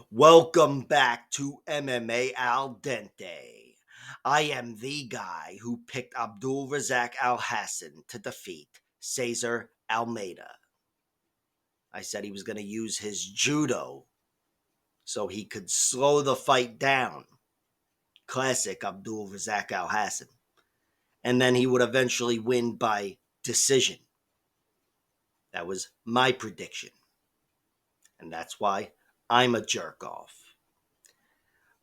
Welcome back to MMA Al Dente. I am the guy who picked Abdul Razak Al Hassan to defeat Cesar Almeida. I said he was going to use his judo so he could slow the fight down. Classic Abdul Razak Al Hassan. And then he would eventually win by decision. That was my prediction. And that's why I'm a jerk off.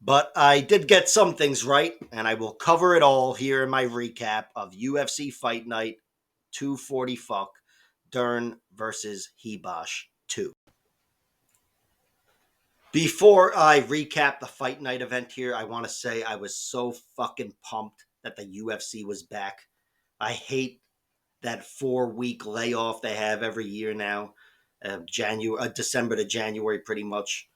But I did get some things right, and I will cover it all here in my recap of UFC Fight Night 240 Fuck Dern versus Ribas 2. Before I recap the Fight Night event here, I want to say I was so fucking pumped that the UFC was back. I hate that 4-week layoff they have every year now, December to January pretty much.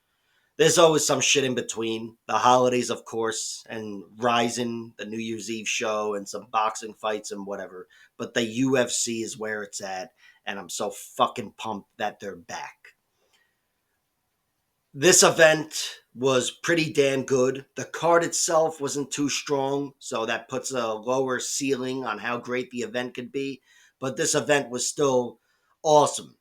There's always some shit in between. The holidays, of course, and Rising, the New Year's Eve show, and some boxing fights and whatever. But the UFC is where it's at, and I'm so fucking pumped that they're back. This event was pretty damn good. The card itself wasn't too strong, so that puts a lower ceiling on how great the event could be. But this event was still awesome.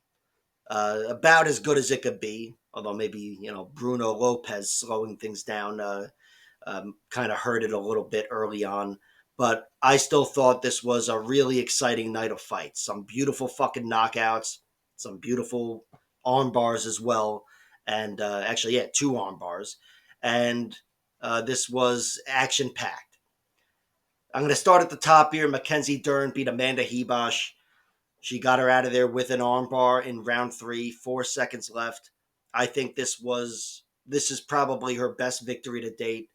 About as good as it could be, although maybe, Bruno Lopez slowing things down kind of hurt it a little bit early on. But I still thought this was a really exciting night of fights. Some beautiful fucking knockouts, some beautiful arm bars as well. And actually, yeah, 2 arm bars. And this was action packed. I'm going to start at the top here. Mackenzie Dern beat Amanda Ribas. She got her out of there with an armbar in round 3, 4 seconds left. I think this is probably her best victory to date,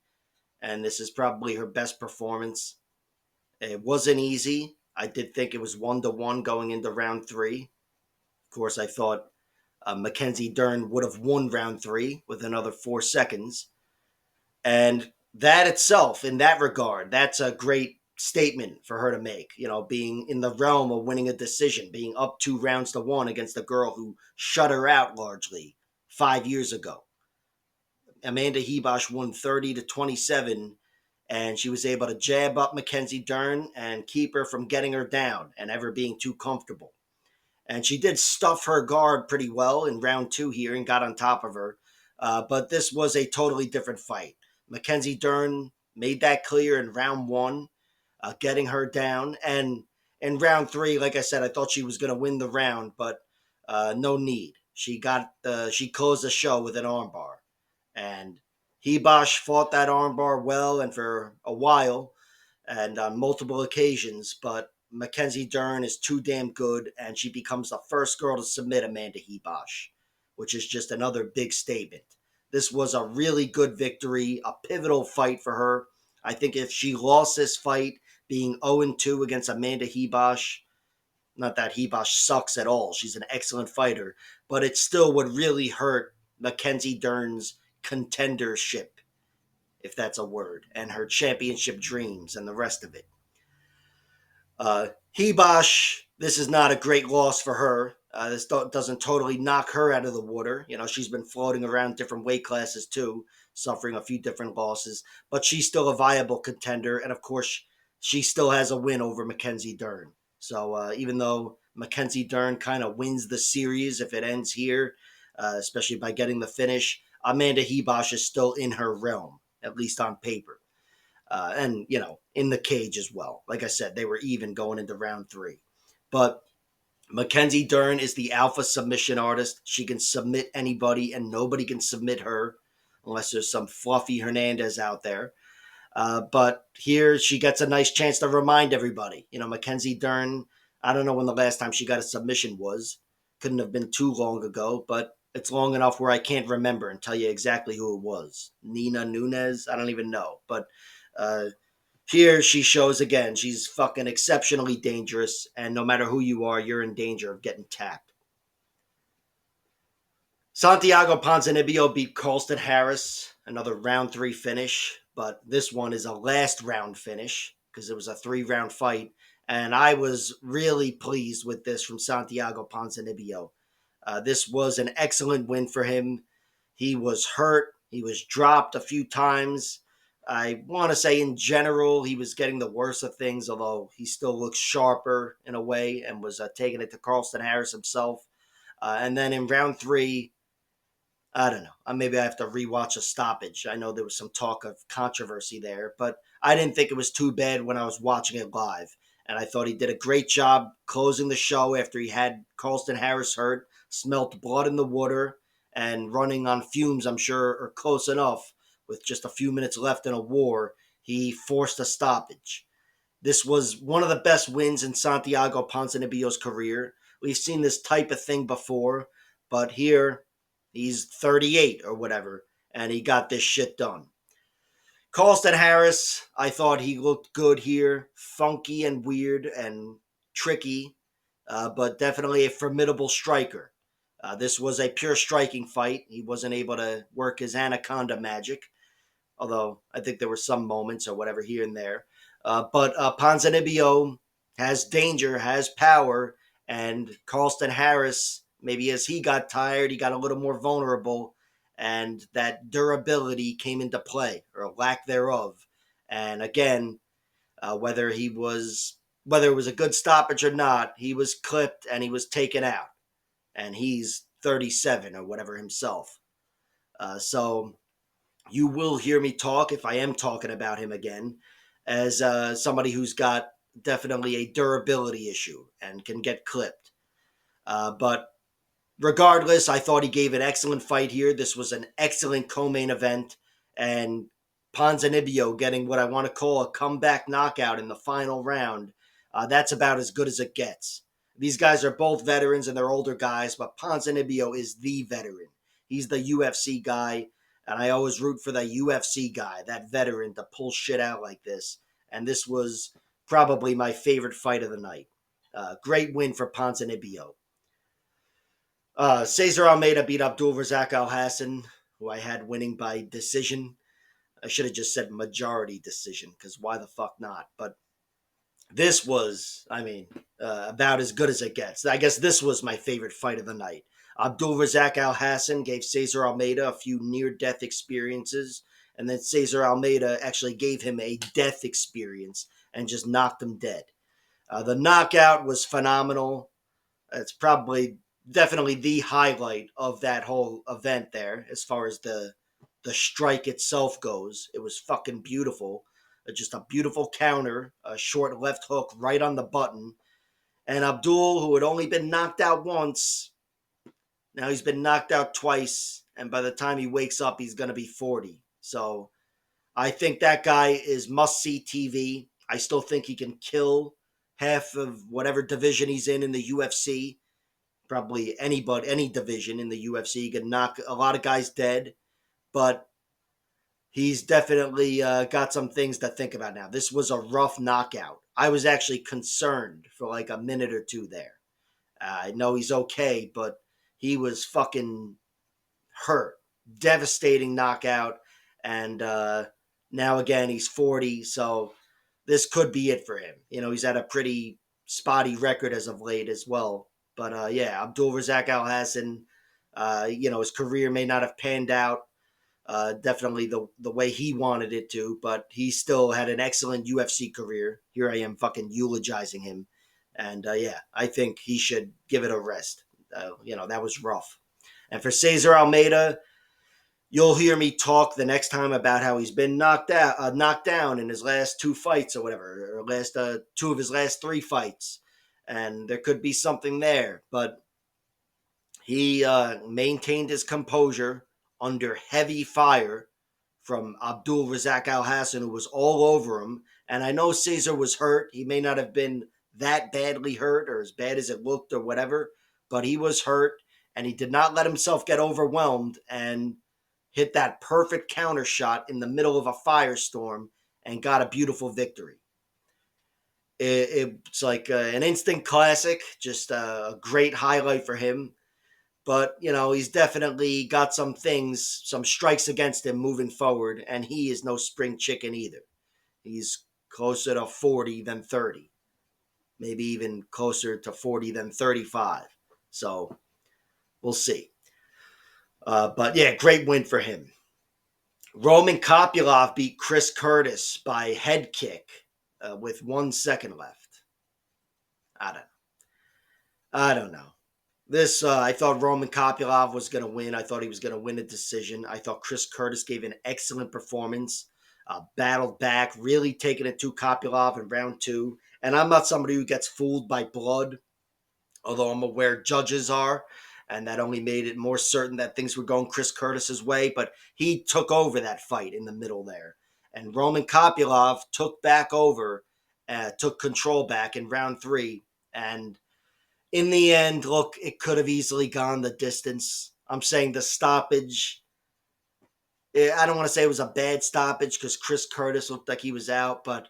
and this is probably her best performance. It wasn't easy. I did think it was 1-1 going into round 3. Of course, I thought Mackenzie Dern would have won round 3 with another 4 seconds. And that itself, in that regard, that's a great statement for her to make, being in the realm of winning a decision, being up 2-1 against a girl who shut her out largely 5 years ago. Amanda Ribas won 30-27, and she was able to jab up Mackenzie Dern and keep her from getting her down and ever being too comfortable. And she did stuff her guard pretty well in round 2 here and got on top of her. But this was a totally different fight. Mackenzie Dern made that clear in round 1, getting her down. And in round 3, like I said, I thought she was going to win the round, but no need. She closed the show with an armbar. And Ribas fought that armbar well and for a while and on multiple occasions, but Mackenzie Dern is too damn good, and she becomes the first girl to submit Amanda Ribas, which is just another big statement. This was a really good victory, a pivotal fight for her. I think if she lost this fight, being 0-2 against Amanda Ribas, not that Ribas sucks at all, she's an excellent fighter, but it still would really hurt Mackenzie Dern's contendership, if that's a word, and her championship dreams and the rest of it. Ribas, this is not a great loss for her. This doesn't totally knock her out of the water. She's been floating around different weight classes too, suffering a few different losses, but she's still a viable contender. And of course, she still has a win over Mackenzie Dern. So even though Mackenzie Dern kind of wins the series if it ends here, especially by getting the finish, Amanda Ribas is still in her realm, at least on paper. And, in the cage as well. Like I said, they were even going into round 3. But Mackenzie Dern is the alpha submission artist. She can submit anybody, and nobody can submit her unless there's some fluffy Hernandez out there. But here she gets a nice chance to remind everybody. Mackenzie Dern, I don't know when the last time she got a submission was. Couldn't have been too long ago, but it's long enough where I can't remember and tell you exactly who it was. Nina Nunes? I don't even know. But here she shows again, she's fucking exceptionally dangerous, and no matter who you are, you're in danger of getting tapped. Santiago Ponzinibbio beat Carlston Harris, another round 3 finish, but this one is a last round finish because it was a 3-round fight, and I was really pleased with this from Santiago Ponzinibbio. This was an excellent win for him. He was hurt. He was dropped a few times. I want to say in general he was getting the worst of things, although he still looks sharper in a way and was taking it to Carlston Harris himself. And then in round three, I don't know. Maybe I have to rewatch a stoppage. I know there was some talk of controversy there, but I didn't think it was too bad when I was watching it live. And I thought he did a great job closing the show after he had Carlston Harris hurt, smelt blood in the water, and running on fumes, I'm sure, or close enough, with just a few minutes left in a war. He forced a stoppage. This was one of the best wins in Santiago Ponzinibbio's career. We've seen this type of thing before, but here he's 38 or whatever, and he got this shit done. Carlston Harris, I thought he looked good here, funky and weird and tricky, but definitely a formidable striker. This was a pure striking fight. He wasn't able to work his anaconda magic, although I think there were some moments or whatever here and there. But Ponzinibbio has danger, has power, and Carlston Harris, maybe as he got tired, he got a little more vulnerable, and that durability came into play, or lack thereof. And again, whether it was a good stoppage or not, he was clipped and he was taken out, and he's 37 or whatever himself. So you will hear me talk if I am talking about him again as somebody who's got definitely a durability issue and can get clipped. But regardless, I thought he gave an excellent fight here. This was an excellent co-main event, and Ponzinibbio getting what I want to call a comeback knockout in the final round. That's about as good as it gets. These guys are both veterans and they're older guys, but Ponzinibbio is the veteran. He's the UFC guy, and I always root for the UFC guy, that veteran, to pull shit out like this. And this was probably my favorite fight of the night. Great win for Ponzinibbio. Cesar Almeida beat Abdul Razak Al Hassan, who I had winning by decision. I should have just said majority decision, because why the fuck not? But this was, about as good as it gets. I guess this was my favorite fight of the night. Abdul Razak Al Hassan gave Cesar Almeida a few near death experiences, and then Cesar Almeida actually gave him a death experience and just knocked him dead. The knockout was phenomenal. It's probably definitely the highlight of that whole event there, as far as the strike itself goes. It was fucking beautiful. Just a beautiful counter, a short left hook right on the button. And Abdul, who had only been knocked out once, now he's been knocked out twice. And by the time he wakes up, he's going to be 40. So I think that guy is must see TV. I still think he can kill half of whatever division he's in the UFC. Probably anybody, any division in the UFC. He can knock a lot of guys dead. But he's definitely got some things to think about now. This was a rough knockout. I was actually concerned for like a minute or two there. I know he's okay, but he was fucking hurt. Devastating knockout. And now again, he's 40, so this could be it for him. He's had a pretty spotty record as of late as well. But yeah, Abdul Razak Al Hassan, his career may not have panned out definitely the way he wanted it to, but he still had an excellent UFC career. Here I am fucking eulogizing him. And yeah, I think he should give it a rest. That was rough. And for Cesar Almeida, you'll hear me talk the next time about how he's been knocked down in his last two fights or whatever, or last two of his last three fights. And there could be something there, but he maintained his composure under heavy fire from Abdul Razak Al Hassan, who was all over him. And I know Cesar was hurt. He may not have been that badly hurt or as bad as it looked or whatever, but he was hurt and he did not let himself get overwhelmed and hit that perfect counter shot in the middle of a firestorm and got a beautiful victory. It's like an instant classic, just a great highlight for him. But, he's definitely got some things, some strikes against him moving forward, and he is no spring chicken either. He's closer to 40 than 30, maybe even closer to 40 than 35. So we'll see. But yeah, great win for him. Roman Kopylov beat Chris Curtis by head kick with 1 second left. I don't. I don't know. This, I thought Roman Kopylov was going to win. I thought he was going to win a decision. I thought Chris Curtis gave an excellent performance, battled back, really taking it to Kopylov in round two. And I'm not somebody who gets fooled by blood, although I'm aware judges are. And that only made it more certain that things were going Chris Curtis's way. But he took over that fight in the middle there. And Roman Kopylov took back over, took control back in round three. And in the end, look, it could have easily gone the distance. I'm saying the stoppage. I don't want to say it was a bad stoppage because Chris Curtis looked like he was out, but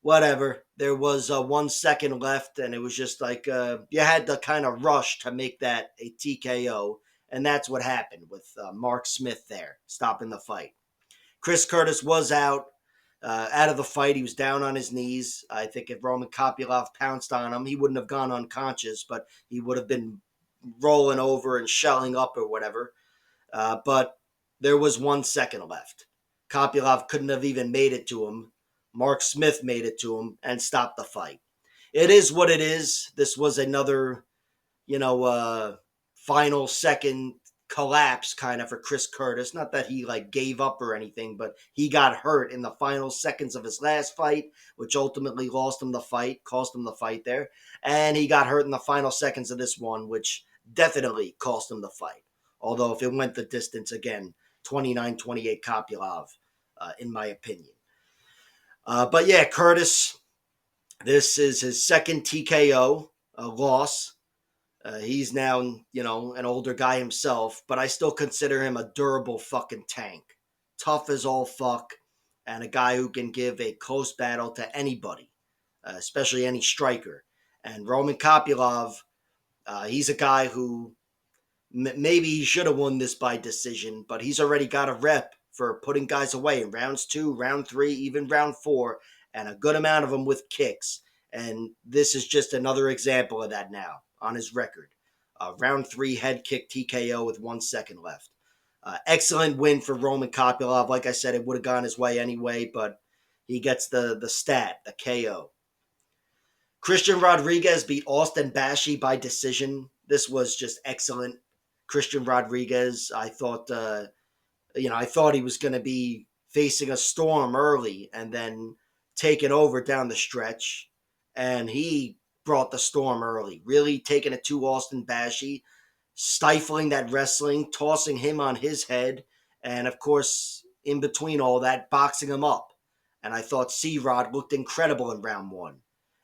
whatever. There was 1 second left, and it was just like you had to kind of rush to make that a TKO, and that's what happened with Mark Smith there stopping the fight. Chris Curtis was out of the fight. He was down on his knees. I think if Roman Kopylov pounced on him, he wouldn't have gone unconscious, but he would have been rolling over and shelling up or whatever. But there was 1 second left. Kopylov couldn't have even made it to him. Mark Smith made it to him and stopped the fight. It is what it is. This was another, final second collapse kind of for Chris Curtis. Not that he like gave up or anything, but he got hurt in the final seconds of his last fight, which ultimately lost him the fight, cost him the fight there. And he got hurt in the final seconds of this one, which definitely cost him the fight. Although if it went the distance again, 29-28 Kopylov, in my opinion. But yeah, Curtis, this is his second TKO loss. He's now, an older guy himself, but I still consider him a durable fucking tank. Tough as all fuck, and a guy who can give a close battle to anybody, especially any striker. And Roman Kopylov, he's a guy who maybe he should have won this by decision, but he's already got a rep for putting guys away in rounds 2, round 3, even round 4, and a good amount of them with kicks. And this is just another example of that now on his record. Round 3 head kick TKO with 1 second left. Excellent win for Roman Kopylov. Like I said, it would have gone his way anyway, but he gets the stat, the KO. Christian Rodriguez beat Austin Bashi by decision. This was just excellent. Christian Rodriguez, I thought he was going to be facing a storm early and then taking over down the stretch. And he brought the storm early, really taking it to Austin Bashi, stifling that wrestling, tossing him on his head, and of course, in between all that, boxing him up. And I thought C-Rod looked incredible in round one.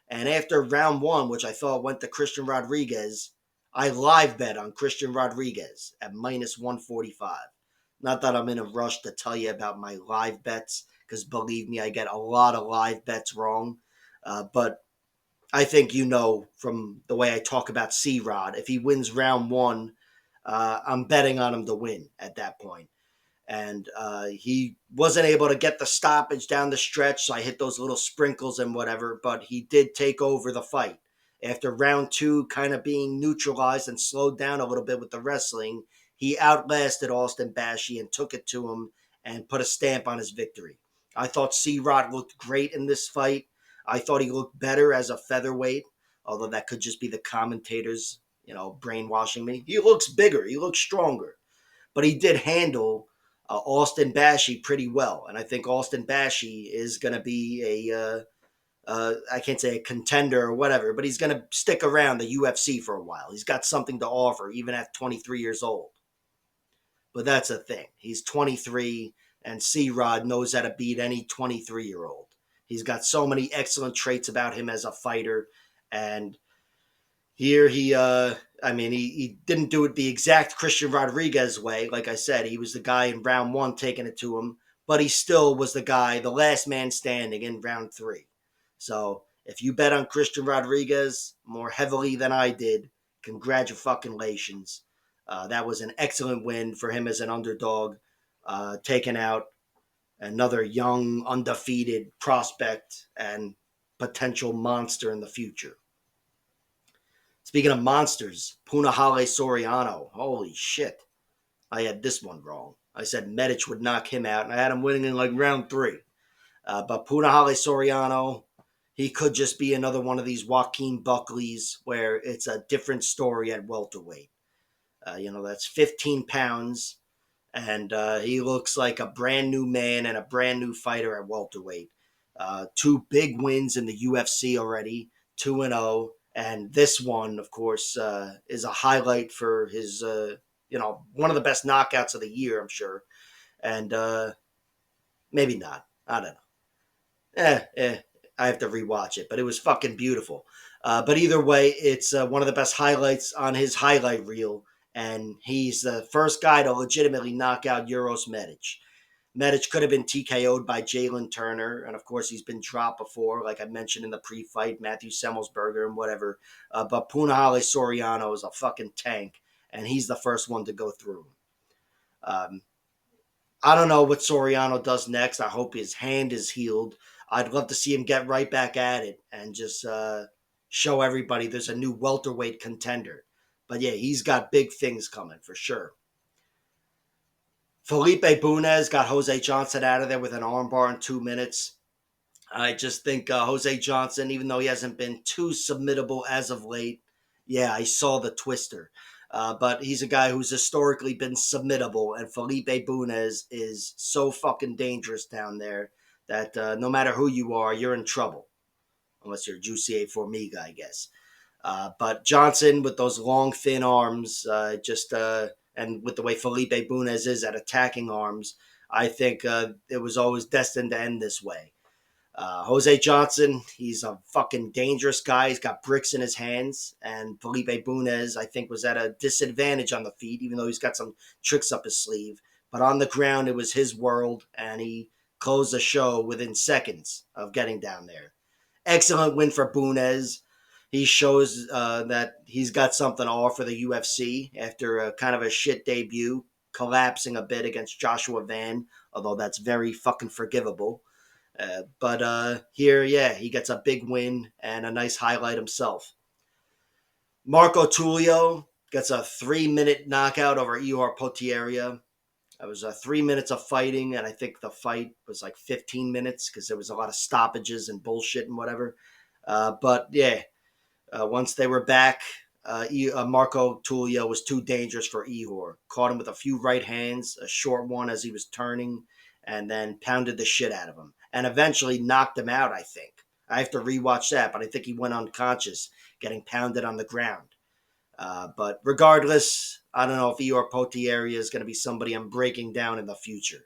And after round one, which I thought went to Christian Rodriguez, I live bet on Christian Rodriguez at minus 145. Not that I'm in a rush to tell you about my live bets, because believe me, I get a lot of live bets wrong. But I think from the way I talk about C-Rod, if he wins round one, I'm betting on him to win at that point. And he wasn't able to get the stoppage down the stretch, so I hit those little sprinkles and whatever, but he did take over the fight. After round 2 kind of being neutralized and slowed down a little bit with the wrestling, he outlasted Austin Bashi and took it to him and put a stamp on his victory. I thought C-Rod looked great in this fight. I thought he looked better as a featherweight, although that could just be the commentators, brainwashing me. He looks bigger. He looks stronger. But he did handle Austin Bashi pretty well. And I think Austin Bashi is going to be I can't say a contender or whatever, but he's going to stick around the UFC for a while. He's got something to offer, even at 23 years old. But that's the thing. He's 23, and C-Rod knows how to beat any 23-year-old. He's got so many excellent traits about him as a fighter, and here he didn't do it the exact Christian Rodriguez way. Like I said, he was the guy in round 1 taking it to him, but he still was the last man standing in round 3. So if you bet on Christian Rodriguez more heavily than I did, congratulations. That was an excellent win for him as an underdog, taking out another young, undefeated prospect and potential monster in the future. Speaking of monsters, Punahale Soriano. Holy shit. I had this one wrong. I said Medic would knock him out, and I had him winning in like round three. But Punahale Soriano, he could just be another one of these Joaquin Buckleys where it's a different story at welterweight. That's 15 pounds, and he looks like a brand new man and a brand new fighter at welterweight. Two big wins in the UFC already, 2-0, and this one, of course, is a highlight for his, one of the best knockouts of the year, I'm sure. And maybe not. I don't know. I have to rewatch it, but it was fucking beautiful. But either way, it's one of the best highlights on his highlight reel, and he's the first guy to legitimately knock out Uros Medic. Medic could have been TKO'd by Jalen Turner, and of course he's been dropped before, like I mentioned in the pre-fight, Matthew Semmelsberger and whatever. But Punahale Soriano is a fucking tank, and he's the first one to go through. Um, I don't know what Soriano does next. I hope his hand is healed. I'd love to see him get right back at it and just show everybody there's a new welterweight contender. But yeah, he's got big things coming for sure. Felipe Bunez got Jose Johnson out of there with an armbar in 2 minutes. I just think Jose Johnson, even though he hasn't been too submittable as of late, yeah, I saw the twister. But he's a guy who's historically been submittable, and Felipe Bunez is so fucking dangerous down there that no matter who you are, you're in trouble. Unless you're Juicy Formiga, I guess. But Johnson, with those long, thin arms, and with the way Felipe Bunez is at attacking arms, I think it was always destined to end this way. Jose Johnson, he's a fucking dangerous guy. He's got bricks in his hands. And Felipe Bunez, I think, was at a disadvantage on the feet, even though he's got some tricks up his sleeve. But on the ground, it was his world, and he closed the show within seconds of getting down there. Excellent win for Bunez. He shows that he's got something to offer the UFC after a kind of a shit debut, collapsing a bit against Joshua Van, although that's very fucking forgivable. But here, yeah, he gets a big win and a nice highlight himself. Marco Tullio gets a 3-minute knockout over Ihor Potieria. It was 3 minutes of fighting, and I think the fight was like 15 minutes because there was a lot of stoppages and bullshit and whatever. But yeah, once they were back, Marco Tullio was too dangerous for Ihor. Caught him with a few right hands, a short one as he was turning, and then pounded the shit out of him. And eventually knocked him out, I think. I have to rewatch that, but I think he went unconscious, getting pounded on the ground. But regardless, I don't know if Ihor Potieria is going to be somebody I'm breaking down in the future.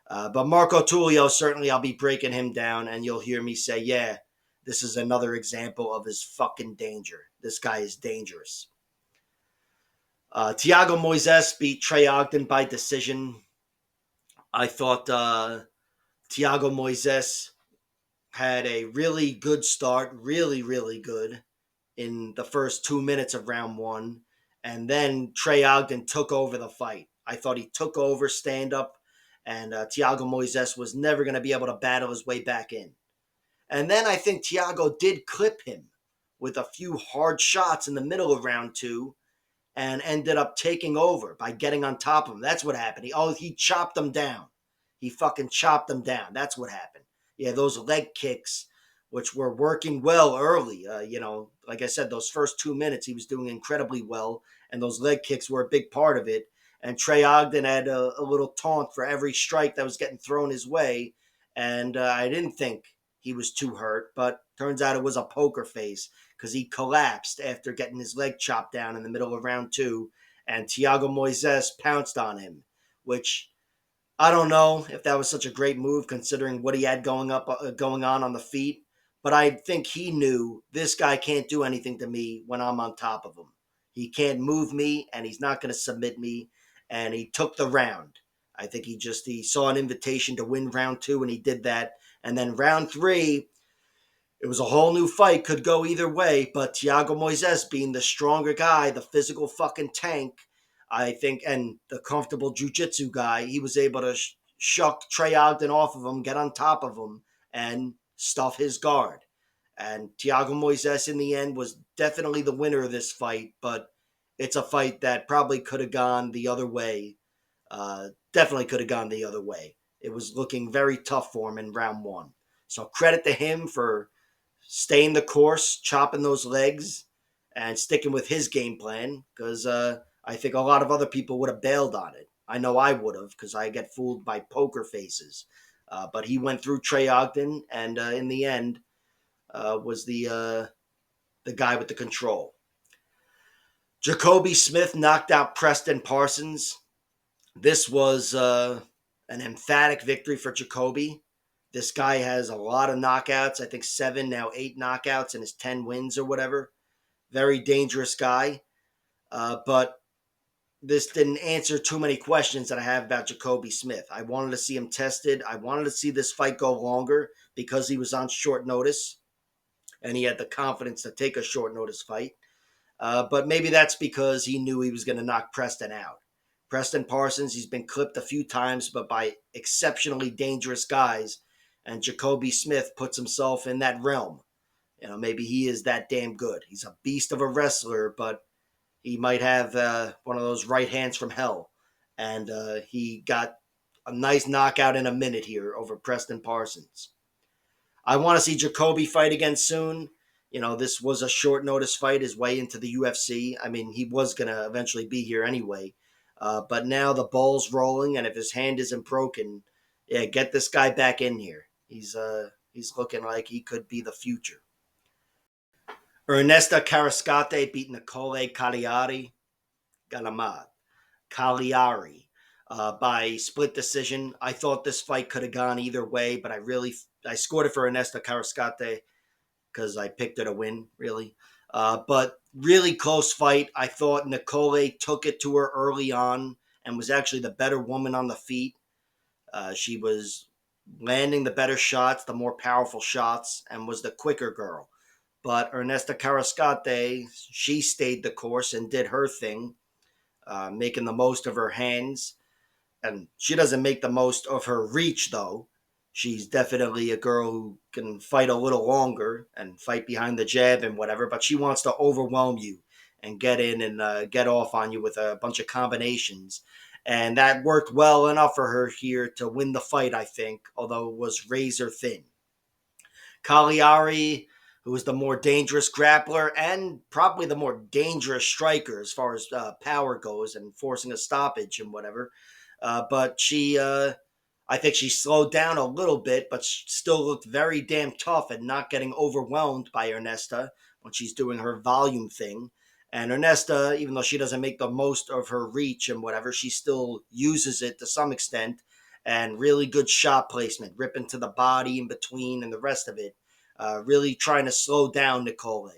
But Marco Tullio, certainly I'll be breaking him down, and you'll hear me say, yeah, this is another example of his fucking danger. This guy is dangerous. Thiago Moises beat Trey Ogden by decision. I thought Thiago Moises had a really good start, really, really good in the first 2 minutes of round one. And then Trey Ogden took over the fight. I thought he took over stand up, and Thiago Moises was never going to be able to battle his way back in. And then I think Thiago did clip him with a few hard shots in the middle of round two and ended up taking over by getting on top of him. That's what happened. He chopped him down. He fucking chopped him down. That's what happened. Yeah, those leg kicks, which were working well early. Like I said, those first 2 minutes, he was doing incredibly well, and those leg kicks were a big part of it. And Trey Ogden had a little taunt for every strike that was getting thrown his way, and I didn't think he was too hurt, but turns out it was a poker face because he collapsed after getting his leg chopped down in the middle of round two, and Thiago Moises pounced on him, which I don't know if that was such a great move considering what he had going on the feet, but I think he knew this guy can't do anything to me when I'm on top of him. He can't move me, and he's not going to submit me, and he took the round. I think he saw an invitation to win round two, and he did that. And then round three, it was a whole new fight, could go either way, but Thiago Moises being the stronger guy, the physical fucking tank, I think, and the comfortable jiu-jitsu guy, he was able to shuck Trey Ogden off of him, get on top of him, and stuff his guard. And Thiago Moises, in the end, was definitely the winner of this fight, but it's a fight that probably could have gone the other way. definitely could have gone the other way. It was looking very tough for him in round one. So credit to him for staying the course, chopping those legs, and sticking with his game plan because I think a lot of other people would have bailed on it. I know I would have because I get fooled by poker faces. But he went through Trey Ogden and in the end was the guy with the control. Jacoby Smith knocked out Preston Parsons. This was an emphatic victory for Jacoby. This guy has a lot of knockouts. I think 7, now 8 knockouts in his 10 wins or whatever. Very dangerous guy. But this didn't answer too many questions that I have about Jacoby Smith. I wanted to see him tested. I wanted to see this fight go longer because he was on short notice and he had the confidence to take a short notice fight. But maybe that's because he knew he was going to knock Preston out. Preston Parsons, he's been clipped a few times, but by exceptionally dangerous guys. And Jacoby Smith puts himself in that realm. Maybe he is that damn good. He's a beast of a wrestler, but he might have one of those right hands from hell. And he got a nice knockout in a minute here over Preston Parsons. I want to see Jacoby fight again soon. This was a short notice fight, his way into the UFC. I mean, he was going to eventually be here anyway. But now the ball's rolling, and if his hand isn't broken, yeah, get this guy back in here. He's looking like he could be the future. Ernesta Carrascate beat Nicole Cagliari by split decision. I thought this fight could have gone either way, but I scored it for Ernesta Carrascate because I picked her to win, really. But really close fight. I thought Nicole took it to her early on and was actually the better woman on the feet. She was landing the better shots, the more powerful shots, and was the quicker girl. But Ernesta Carrascate, she stayed the course and did her thing, making the most of her hands. And she doesn't make the most of her reach, though. She's definitely a girl who can fight a little longer and fight behind the jab and whatever, but she wants to overwhelm you and get in and get off on you with a bunch of combinations. And that worked well enough for her here to win the fight, I think, although it was razor thin. Cagliari, who is the more dangerous grappler and probably the more dangerous striker as far as power goes and forcing a stoppage and whatever. But I think she slowed down a little bit, but still looked very damn tough and not getting overwhelmed by Ernesta when she's doing her volume thing. And Ernesta, even though she doesn't make the most of her reach and whatever, she still uses it to some extent. And really good shot placement, ripping to the body in between and the rest of it. Really trying to slow down Nicole.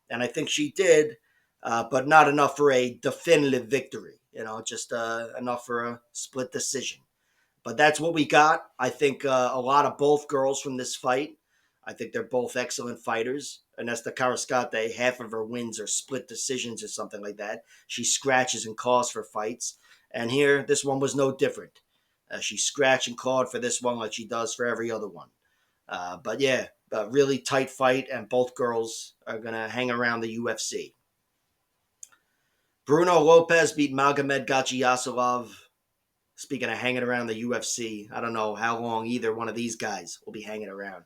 And I think she did, but not enough for a definitive victory. Just enough for a split decision. But that's what we got. I think a lot of both girls from this fight. I think they're both excellent fighters. Ernesta Carrascate, half of her wins are split decisions or something like that. She scratches and claws for fights. And here, this one was no different. She scratched and clawed for this one like she does for every other one. But yeah, a really tight fight, and both girls are going to hang around the UFC. Bruno Lopez beat Magomed Gachiasolov. Speaking of hanging around the UFC, I don't know how long either one of these guys will be hanging around.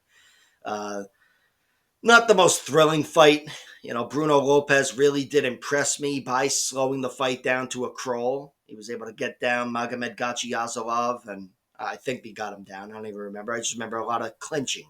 Not the most thrilling fight. Bruno Lopez really did impress me by slowing the fight down to a crawl. He was able to get down Magomed Gachiasolov, and I think he got him down. I don't even remember. I just remember a lot of clinching.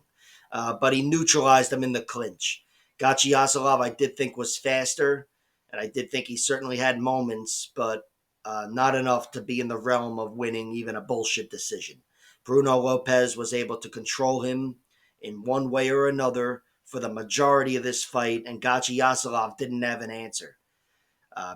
But he neutralized him in the clinch. Gachiasolov, I did think was faster, and I did think he certainly had moments, but not enough to be in the realm of winning even a bullshit decision. Bruno Lopez was able to control him in one way or another for the majority of this fight, and Gachiasolov didn't have an answer.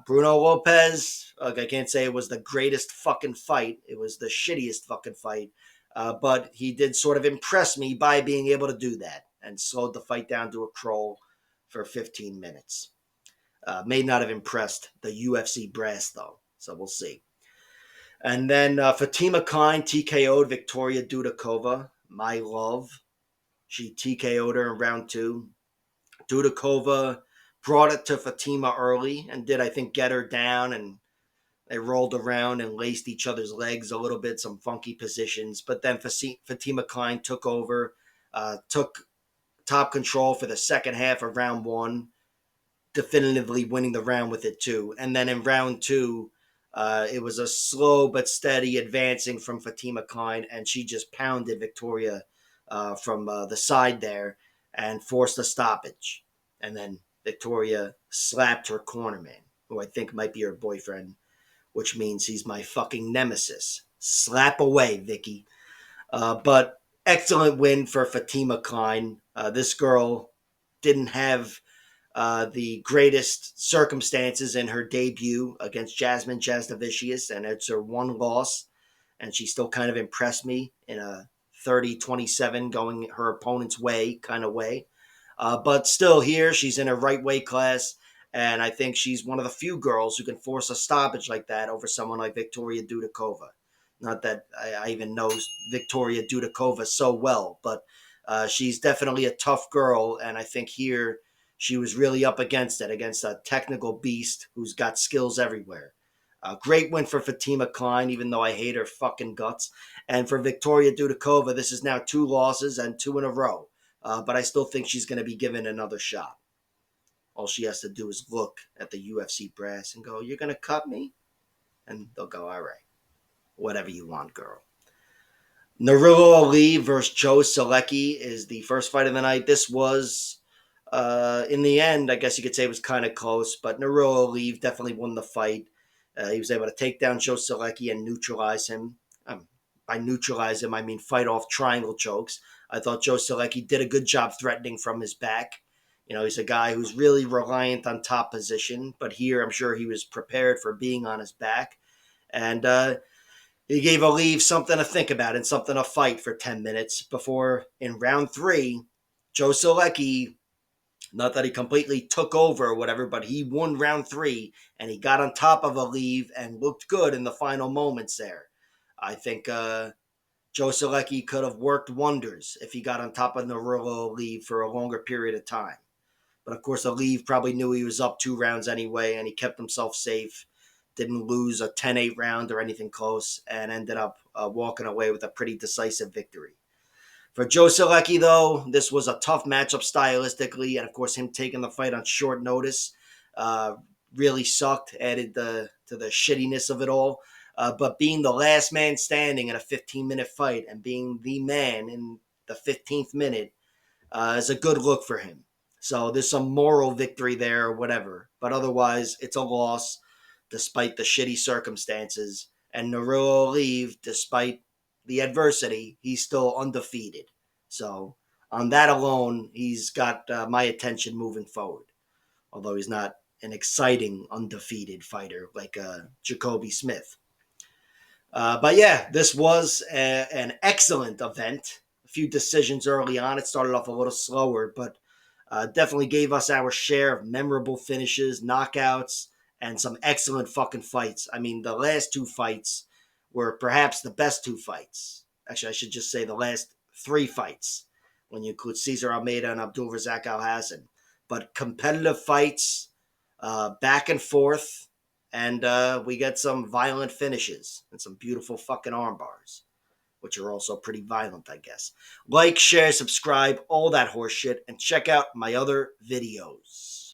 Bruno Lopez, I can't say it was the greatest fucking fight. It was the shittiest fucking fight. But he did sort of impress me by being able to do that and slowed the fight down to a crawl for 15 minutes. May not have impressed the UFC brass, though. So we'll see. And then Fatima Klein TKO'd Victoria Dudakova. My love. She TKO'd her in round 2. Dudakova brought it to Fatima early and did, I think, get her down and They rolled around and laced each other's legs a little bit, some funky positions. But then Fatima Klein took over, took top control for the second half of round one, definitively winning the round with it too. And then in round two, it was a slow but steady advancing from Fatima Klein, and she just pounded Victoria from the side there and forced a stoppage. And then Victoria slapped her cornerman, who I think might be her boyfriend, which means he's my fucking nemesis. Slap away, Vicky. But excellent win for Fatima Klein. This girl didn't have the greatest circumstances in her debut against Jasmine Jasnavicius, and it's her one loss, and she still kind of impressed me in a 30-27 going her opponent's way kind of way. But still here, she's in a right weight class, and I think she's one of the few girls who can force a stoppage like that over someone like Victoria Dudakova. Not that I even know Victoria Dudakova so well, but she's definitely a tough girl, and I think here she was really up against it, against a technical beast who's got skills everywhere. Great win for Fatima Klein, even though I hate her fucking guts. And for Victoria Dudakova, this is now 2 losses and 2 in a row. But I still think she's going to be given another shot. All she has to do is look at the UFC brass and go, "You're going to cut me?" And they'll go, "All right, whatever you want, girl." Nurullo Ali versus Joe Selecki is the first fight of the night. This was, in the end, I guess you could say it was kind of close, but Nurullo Ali definitely won the fight. He was able to take down Joe Selecki and neutralize him. By neutralize him, I mean fight off triangle chokes. I thought Joe Selecki did a good job threatening from his back. You know, he's a guy who's really reliant on top position, but here I'm sure he was prepared for being on his back. And he gave Ali something to think about and something to fight for 10 minutes before, in round 3, Joe Selecki, not that he completely took over or whatever, but he won round 3 and he got on top of Ali and looked good in the final moments there. I think Joe Selecki could have worked wonders if he got on top of Nurullo Ali for a longer period of time. But of course, Ali probably knew he was up 2 rounds anyway, and he kept himself safe. Didn't lose a 10-8 round or anything close, and ended up walking away with a pretty decisive victory. For Joe Selecki, though, this was a tough matchup stylistically, and of course, him taking the fight on short notice really sucked, added to the shittiness of it all. But being the last man standing in a 15-minute fight and being the man in the 15th minute is a good look for him. So there's some moral victory there or whatever. But otherwise, it's a loss despite the shitty circumstances. And Nurullo Ali, despite the adversity, he's still undefeated. So on that alone, he's got my attention moving forward. Although he's not an exciting undefeated fighter like Jacoby Smith. But yeah, this was an excellent event. A few decisions early on. It started off a little slower, but definitely gave us our share of memorable finishes, knockouts, and some excellent fucking fights. I mean, the last 2 fights were perhaps the best 2 fights. Actually, I should just say the last 3 fights when you include Cesar Almeida and Abdul Razak Alhassan. But competitive fights, back and forth, and we get some violent finishes and some beautiful fucking arm bars, which are also pretty violent, I guess. Like, share, subscribe, all that horse shit, and check out my other videos.